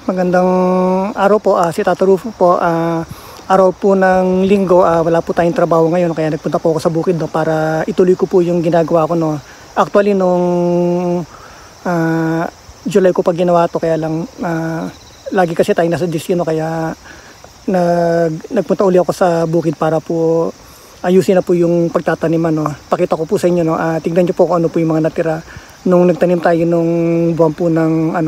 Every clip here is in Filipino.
Magandang araw po, si Tata Rufo po. Araw po ng linggo, wala po tayong trabaho ngayon kaya nagpunta po ako sa bukid para ituloy ko po yung ginagawa ko. Actually nung July ko pa ginawa to, kaya lang lagi kasi tayo nasa destino, kaya nagpunta uli ako sa bukid para po ayusin na po yung pagtataniman. Pakita ko po sa inyo, tignan nyo po kung ano po yung mga natira nung nagtanim tayo nung buwan po ng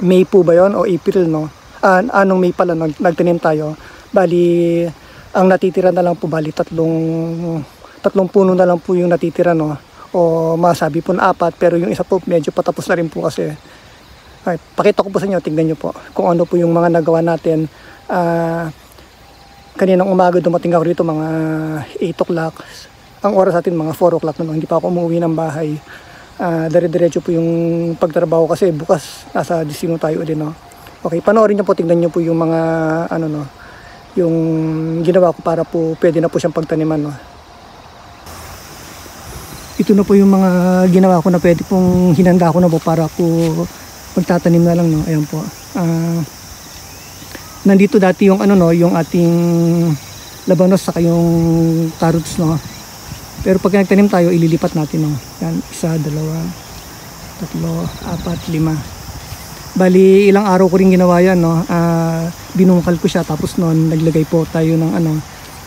May po ba yon o April, anong May pala nagtanim tayo. Bali ang natitira na lang po, tatlong puno na lang po yung natitira, o masabi po na 4, pero yung isa po medyo patapos na rin po kasi. Ay, pakita ko po sa inyo, tingnan nyo po kung ano po yung mga nagawa natin. Kaninang umaga dumating ako rito mga 8 o'clock. Ang oras natin mga 4 o'clock na, hindi pa ako umuwi ng bahay. Dire-diretso po yung pagtrabaho kasi bukas nasa destino tayo ulit. Okay, panoorin nyo po, tingnan nyo po yung mga yung ginawa ko para po pwede na po siyang pagtaniman. Ito na po yung mga ginawa ko na pwede pong hinanda ko na po para po magtatanim na lang. Ayan po. Nandito dati yung yung ating labanos saka yung carrots, pero pag nagtanim tayo, ililipat natin. Yan, 1, 2, 3, 4, 5. Bali, ilang araw ko rin ginawa yan. Binungkal ko siya, tapos noon naglagay po tayo ng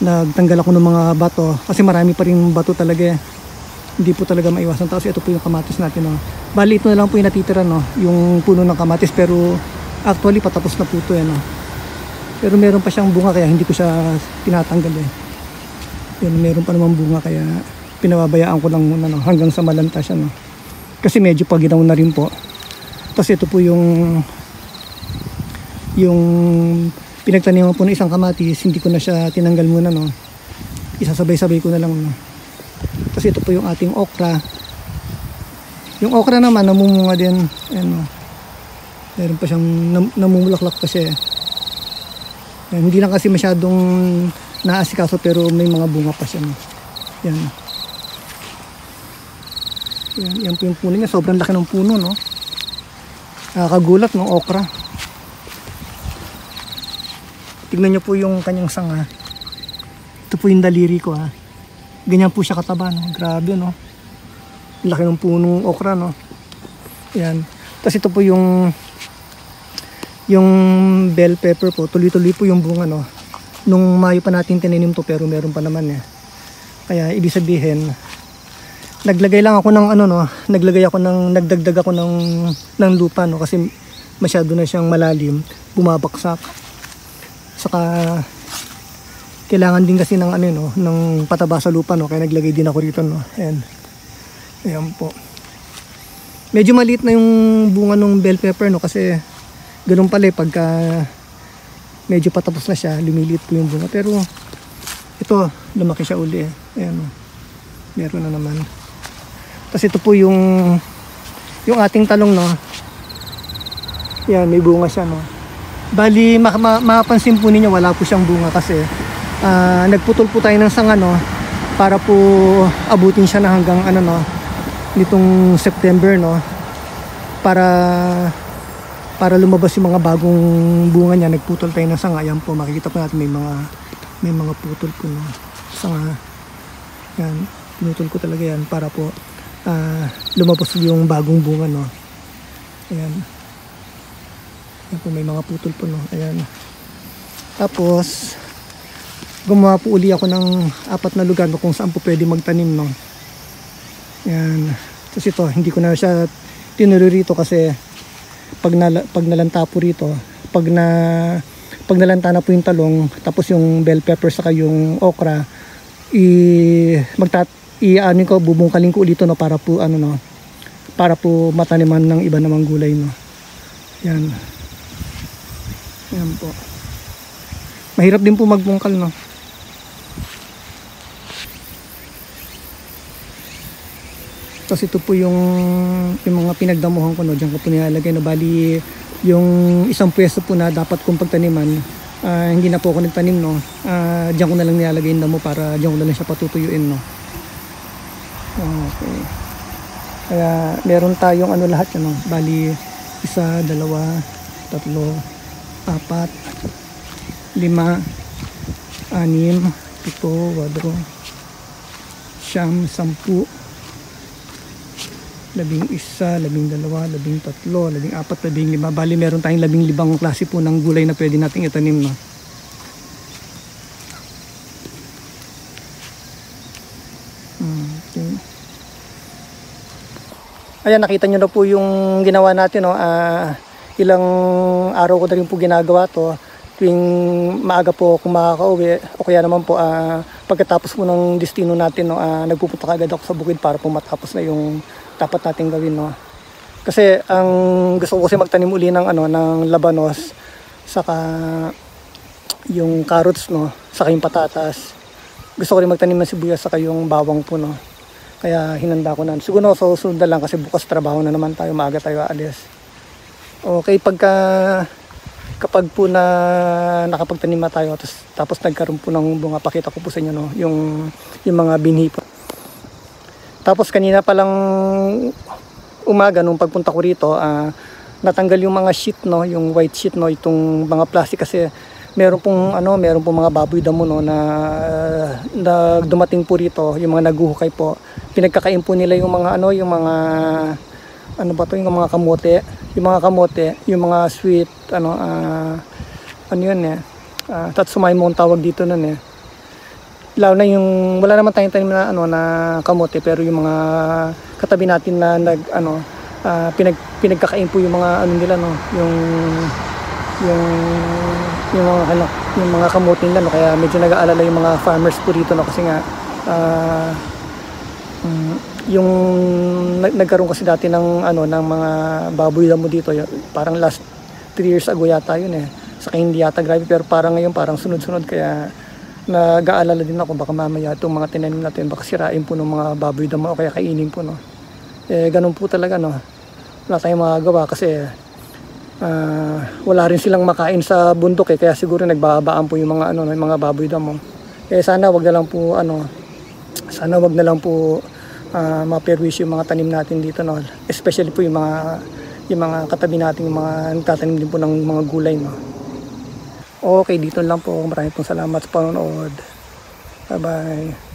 nagtanggal ako ng mga bato. Kasi marami pa rin bato talaga. Hindi po talaga maiwasan. Tapos ito po yung kamatis natin. Bali, ito na lang po yung natitira, yung puno ng kamatis. Pero actually, patapos na po ito. Pero meron pa siyang bunga, kaya hindi ko siya tinatanggal. Yan, meron pa naman bunga, kaya pinababayaan ko lang muna hanggang sa malanta siya. Kasi medyo paginaw na rin po. Tapos ito po yung pinagtaniman po ng isang kamatis, hindi ko na siya tinanggal muna. Isasabay-sabay ko na lang. Tapos ito po yung ating okra. Yung okra naman namumunga din. Ayan, meron pa siyang namumulaklak pa siya. Ayan, hindi lang kasi masyadong naasikaso, pero may mga bunga pa siya. Yan. Yan po yung puno niya. Sobrang laki ng puno, Nakakagulat, okra. Tignan nyo po yung kanyang sanga. Ito po yung daliri ko, Ganyan po siya kataba, Grabe, laki ng punong okra, Yan. Tapos ito po yung bell pepper po. Tuloy-tuloy po yung bunga, Nung Mayo pa natin tinanim to, pero meron pa naman. Kaya ibig sabihin, naglagay lang ako ng nagdagdag ako ng lupa, kasi masyado na siyang malalim, bumabaksak. Saka kailangan din kasi ng ng pataba sa lupa, kaya naglagay din ako rito, Ayan po. Medyo maliit na yung bunga ng bell pepper, kasi ganun pala pagka medyo patapos na siya, lumiliit po yung bunga. Pero ito, lumaki siya uli. Ayan, meron na naman. Tapos ito po yung ating talong, Yan, may bunga siya, Bali, mapapansin po ninyo, wala po siyang bunga kasi nagputol po tayo ng sanga, para po abutin siya na hanggang nitong September, para lumabas yung mga bagong bunga niya. Nagputol tayo ng sanga. Ayan po, makikita po natin may mga putol po na sanga. Yan, pinutol ko talaga yan para po lumabas yung bagong bunga, Ayan. Ayan po, may mga putol po, Ayan. Tapos gumawa po uli ako ng 4 na lugar kung saan po pwede magtanim, Ayan. Tapos ito, hindi ko na siya tinuloy rito kasi pag nalanta po rito, pag nalanta na po yung talong, tapos yung bell pepper saka yung okra, bubungkalin ko ulit, para po para po mataniman ng iba namang gulay, Yan. Yan po. Mahirap din po magbungkal, Tapos ito po yung mga pinagdamuhan ko, diyan ko po nilalagay, bali yung isang pwesto po na dapat kong pagtaniman, hindi na po ako nagtanim, diyan ko na lang nilalagay yung damo para diyan ko na lang siya patutuyuin, Okay. Kaya meron tayong lahat yan, bali 1, 2, 3, 4, 5, 6, 7, 8, 9, 10, 11, 12, 13, 14, 15. Bali meron tayong 15 klase po ng gulay na pwede nating itanim, no? Okay. Ayan, nakita nyo na po yung ginawa natin, no? Ilang araw ko na rin po ginagawa to. Tuwing maaga po ako makakauwi, o kaya naman po pagkatapos po ng destino natin, no, nagpupunta kagad ako sa bukid para po matapos na yung dapat natin gawin, no. Kasi ang gusto ko kasi magtanim uli ng ng labanos, saka yung carrots, no, saka yung patatas. Gusto ko rin magtanim ng sibuyas saka yung bawang po, no. Kaya hinanda ko na. Siguro so susunod na lang kasi bukas trabaho na naman tayo, maaga tayo aalis. Okay, kapag po na nakapagtanim na tayo tapos nagkaroon po ng bunga, pakita ko po sa inyo, no, yung mga binhi po. Tapos kanina pa lang umaga nung pagpunta ko rito, natanggal yung mga sheet, no, yung white sheet, no, itong mga plastic kasi meron pong mga baboy damo, no, na dumating po rito, yung mga naguhukay po. Pinagkakain po nila yung mga yung mga yung mga kamote, yung mga sweet, tatsumay mo ang tawag dito nun eh. Lalo na yung, wala naman tayong tanim na na kamote, pero yung mga katabi natin na pinagkakain po yung mga nila, no, yung mga kamote nila, no, kaya medyo nag-aalala yung mga farmers po dito, no, kasi nga yung nagkaroon kasi dati ng ng mga baboy damo dito, parang last 3 years ago yata yun eh. Saka hindi yata grabe, pero parang ngayon parang sunod-sunod, kaya nag-aalala din ako baka mamaya itong mga tinanim natin baka sirain po ng mga baboy damo o kaya kainin po, no. Ganun po talaga, no. Wala tayong magagawa kasi wala rin silang makain sa bundok eh, kaya siguro nagbabaan po yung mga yung mga baboy damo. Sana wag na lang po maperwish yung mga tanim natin dito, no. Especially po yung mga katabi natin, yung mga nagtatanim din po ng mga gulay, no. Okay, dito lang po. Maraming pong salamat sa panonood. Bye bye.